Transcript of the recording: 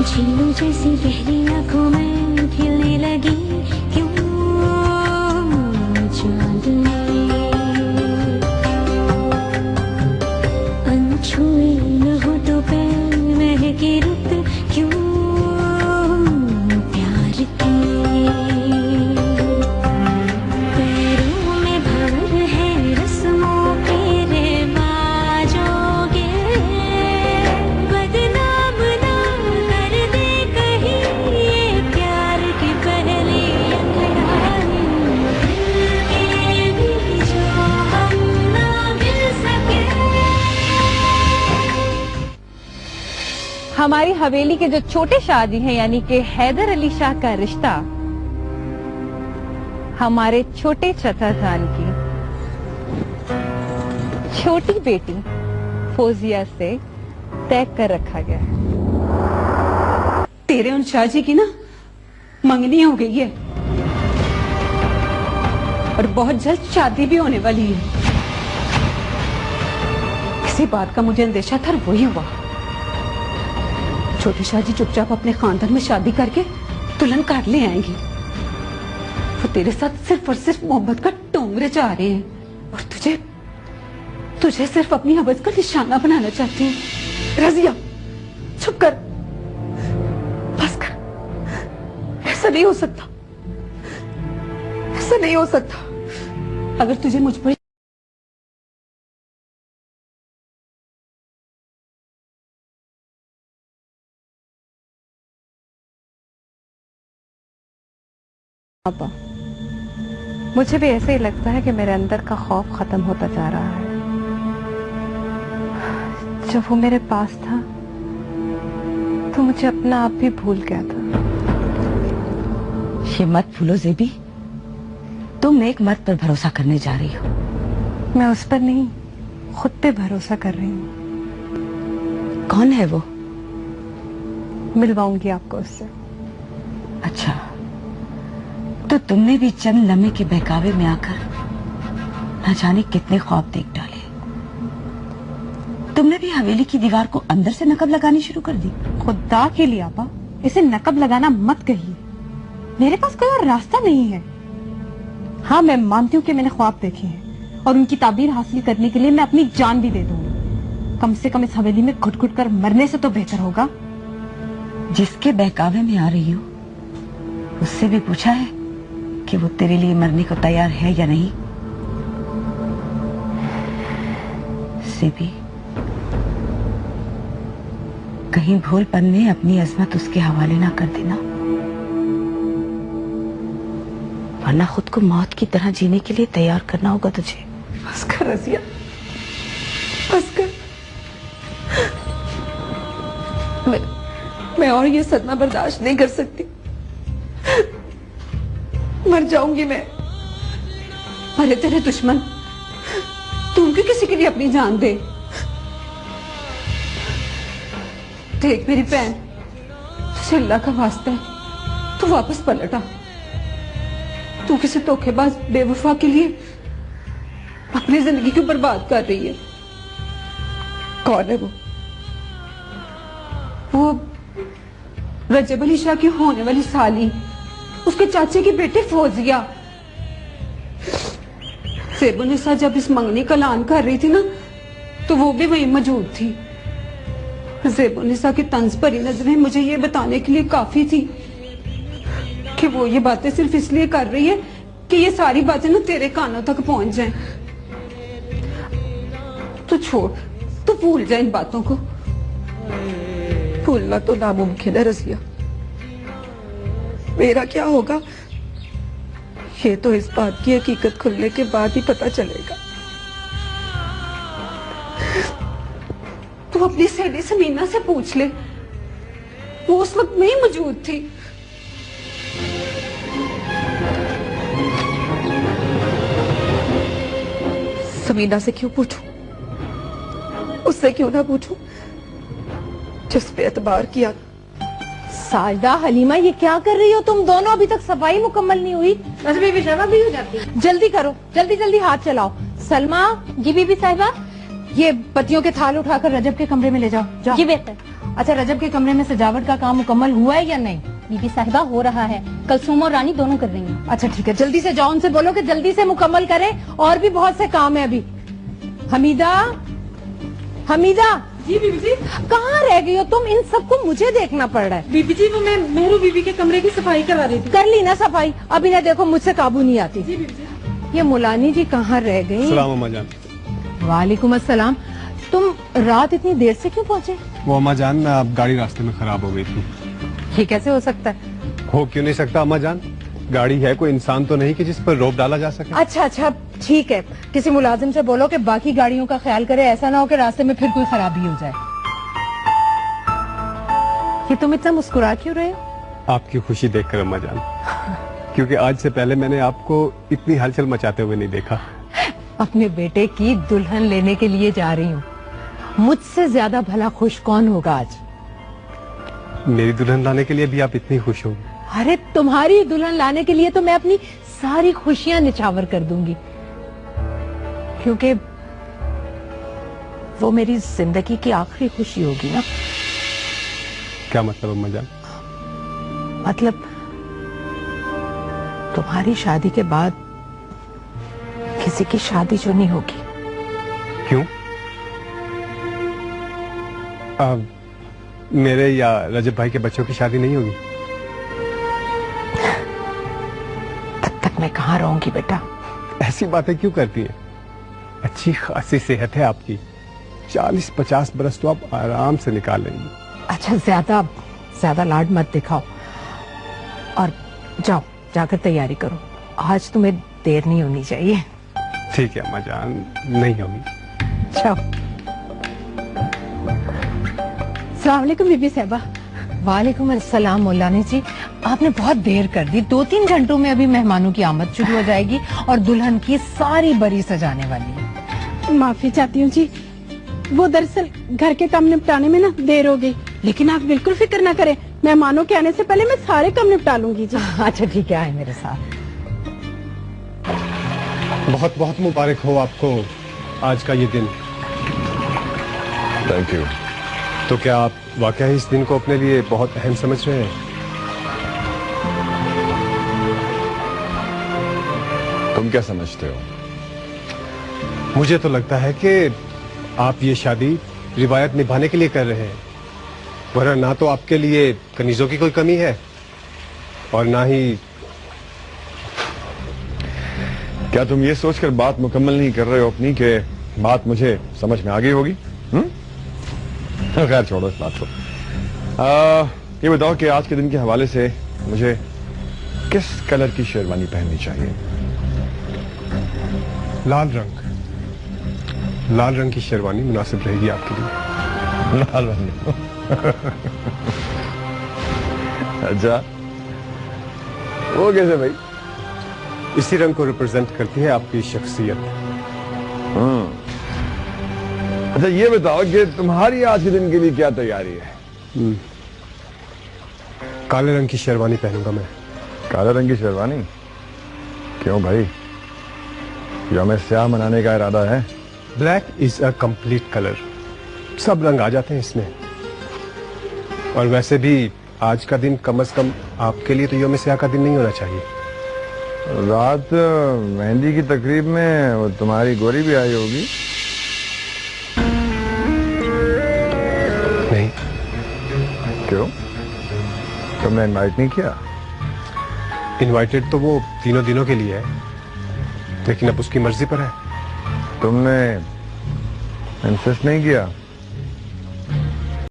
झीलों जैसी गहरी आंखों में खिलने लगी क्यों चांदनी, अनछुए होठों पे महकी रुत क्यों प्यार की, पैरों में भंवर है रस्मों के रिवाजों के, बदनाम ना कर दे कहीं ये प्यार की पहली अंगड़ाई, दिल के भी जो हम ना मिल सके। हमारी हवेली के जो छोटे शाहजी हैं यानी कि हैदर अली शाह का रिश्ता हमारे छोटे चचा जान की छोटी बेटी फौजिया से तय कर रखा गया है। तेरे उन शाहजी की ना मंगनी हो गई है और बहुत जल्द शादी भी होने वाली है। किसी बात का मुझे अंदेशा था, वही हुआ। छोटे शाहजी चुपचाप अपने खानदान में शादी करके दुल्हन काट ले आएंगे। वो तेरे साथ सिर्फ और सिर्फ मोहब्बत का टोंगरे चाह रहे हैं और तुझे सिर्फ अपनी हवस का निशाना बनाना चाहती हैं। रजिया, चुप कर, बस कर। ऐसा नहीं हो सकता, ऐसा नहीं हो सकता। अगर तुझे मुझ पर पापा, मुझे भी ऐसे ही लगता है कि मेरे अंदर का खौफ खत्म होता जा रहा है। जब वो मेरे पास था तो मुझे अपना आप भी भूल गया था। ये मत भूलो ज़ेबी, तुम एक मर्द पर भरोसा करने जा रही हो। मैं उस पर नहीं, खुद पे भरोसा कर रही हूँ। कौन है वो? मिलवाऊंगी आपको उससे। अच्छा, तो तुमने भी चंद लम्हे के बहकावे में आकर न जाने कितने ख्वाब देख डाले। तुमने भी हवेली की दीवार को अंदर से नकब लगानी शुरू कर दी। खुदा के लिए आपा, इसे नकब लगाना मत कहिए। मेरे पास कोई और रास्ता नहीं है। हाँ, मैं मानती हूँ कि मैंने ख्वाब देखे हैं और उनकी ताबीर हासिल करने के लिए मैं अपनी जान भी दे दूंगी। कम से कम इस हवेली में घुट घुट कर मरने से तो बेहतर होगा। जिसके बहकावे में आ रही हो उससे भी पूछा है कि वो तेरे लिए मरने को तैयार है या नहीं? ज़ेबी, कहीं भूलपन में अपनी अजमत उसके हवाले ना कर देना, वरना खुद को मौत की तरह जीने के लिए तैयार करना होगा तुझे। बस कर रजिया, बस कर। मैं और ये सदमा बर्दाश्त नहीं कर सकती। मर जाऊंगी मैं। अरे तेरे दुश्मन, तुम क्यों किसी के लिए अपनी जान दे? देख मेरी बहन, तुझे अल्लाह का वास्ता है, तू वापस पलटा। तू किसी धोखेबाज बेवफा के लिए अपनी जिंदगी को बर्बाद कर रही है। कौन है वो? वो रजब अली शाह की होने वाली साली, उसके चाचे की बेटी फौजिया। ज़ेबुन्निसा जब इस मंगनी का ऐलान कर रही थी ना, तो वो भी वहीं मौजूद थी। ज़ेबुन्निसा की तंज भरी नजरें मुझे ये बताने के लिए काफी थी कि वो ये बातें सिर्फ इसलिए कर रही है कि ये सारी बातें ना तेरे कानों तक पहुंच जाएं। तो छोड़, तो भूल जाए इन बातों को। भूलना तो नामुमकिन है रजिया। मेरा क्या होगा ये तो इस बात की हकीकत खुलने के बाद ही पता चलेगा। तू अपनी सहेली समीना से पूछ ले, वो उस वक्त नहीं मौजूद थी। समीना से क्यों पूछूं? उससे क्यों ना पूछूं जिस पे एतबार किया। साजदा, हलीमा, ये क्या कर रही हो तुम दोनों? अभी तक सफाई मुकम्मल नहीं हुई। नजर भी हो जाती है। जल्दी करो, जल्दी जल्दी हाथ चलाओ। सलमा, जी बीबी साहिबा। ये पत्तियों के थाल उठाकर रजब के कमरे में ले जाओ। जाओ। जी बेहतर। अच्छा, रजब के कमरे में सजावट का काम मुकम्मल हुआ है या नहीं? बीबी साहिबा हो रहा है, कलसूम और रानी दोनों कर रही हैं। अच्छा ठीक है, जल्दी से जाओ, उनसे बोलो कि जल्दी से मुकम्मल करें, और भी बहुत से काम है अभी। हमीदा, हमीदा। जी बीबी जी। कहाँ रह गई हो तुम? इन सबको मुझे देखना पड़ रहा है। बीबी जी, वो मैं मेहरू बीबी के कमरे की सफाई करा रही थी। कर ली ना सफाई? अभी ना देखो मुझसे काबू नहीं आती। जी बीबी जी। ये मुलानी जी कहाँ रह गई? सलाम अम्मा जान। वालेकुम अस्सलाम। तुम रात इतनी देर से क्यों पहुँचे? वो अम्मा जान, अब गाड़ी रास्ते में खराब हो गई थी। ये कैसे हो सकता है? हो क्यों नहीं सकता अम्मा जान? गाड़ी है, कोई इंसान तो नहीं कि जिस पर रोक डाला जा सके। अच्छा अच्छा ठीक है, किसी मुलाजिम से बोलो कि बाकी गाड़ियों का ख्याल करे, ऐसा ना हो कि रास्ते में फिर कोई खराबी हो जाए। ये तुम इतना मुस्कुरा क्यों रहे हो? आपकी खुशी देखकर अम्मा जान, क्योंकि आज से पहले मैंने आपको इतनी हलचल मचाते हुए नहीं देखा। अपने बेटे की दुल्हन लेने के लिए जा रही हूँ, मुझसे ज्यादा भला खुश कौन होगा आज? मेरी दुल्हन लाने के लिए भी आप इतनी खुश हो? अरे तुम्हारी दुल्हन लाने के लिए तो मैं अपनी सारी खुशियां निछावर कर दूंगी, क्योंकि वो मेरी जिंदगी की आखिरी खुशी होगी ना। क्या मतलब अम्मा जान? मतलब तुम्हारी शादी के बाद किसी की शादी जो नहीं होगी। क्यों? मेरे या रजब भाई के बच्चों की शादी नहीं होगी? तब तक मैं कहाँ रहूंगी बेटा? ऐसी बातें क्यों करती हैं? अच्छी खासी सेहत है आपकी, 40-50 बरस तो आप आराम से निकाल लेंगी। अच्छा, ज्यादा ज्यादा लाड मत दिखाओ, और जाओ जाकर तैयारी करो, आज तुम्हें देर नहीं होनी चाहिए। ठीक है अम्मा जान, नहीं होगी। जाओ। अस्सलाम वालेकुम बीबी साहिबा। वालेकुम अस्सलाम मौलानी जी, आपने बहुत देर कर दी। 2-3 घंटों में अभी मेहमानों की आमद शुरू हो जाएगी और दुल्हन की सारी बरी सजाने वाली है। माफी चाहती हूँ जी, वो दरअसल घर के काम निपटाने में ना देर हो गई, लेकिन आप बिल्कुल फिक्र ना करें, मेहमानों के आने से पहले मैं सारे काम निपटा लूंगी जी। अच्छा ठीक है, आए मेरे साथ। बहुत बहुत मुबारक हो आपको आज का ये दिन। Thank you. तो क्या आप वाकई इस दिन को अपने लिए बहुत अहम समझ रहे हैं? तुम क्या समझते हो? मुझे तो लगता है कि आप ये शादी रिवायत निभाने के लिए कर रहे हैं, वरना ना तो आपके लिए कनीजों की कोई कमी है और ना ही। क्या तुम ये सोचकर बात मुकम्मल नहीं कर रहे हो अपनी कि बात मुझे समझ में आ गई होगी? खैर छोड़ो इस बात को। ये बताओ कि आज के दिन के हवाले से मुझे किस कलर की शेरवानी पहननी चाहिए? लाल रंग। लाल रंग की शेरवानी मुनासिब रहेगी आपके लिए। लाल रंग। अच्छा, वो कैसे भाई? इसी रंग को रिप्रेजेंट करती है आपकी शख्सियत। अच्छा ये बताओ कि तुम्हारी आज के दिन के लिए क्या तैयारी है? काले रंग की शेरवानी पहनूंगा मैं। काले रंग की शेरवानी? क्यों भाई, यौम स्याह मनाने का इरादा है? Black is a complete colour, सब रंग आ जाते हैं इसमें। और वैसे भी आज का दिन कम से कम आपके लिए तो यौम स्याह का दिन नहीं होना चाहिए। रात मेहंदी की तकरीब में वो तुम्हारी गोरी भी आई होगी? नहीं। क्यों, तुमने इनवाइट नहीं किया? इनवाइटेड तो वो तीनों दिनों के लिए है, लेकिन अब उसकी मर्जी पर है। तुमने इंसिस्ट नहीं किया?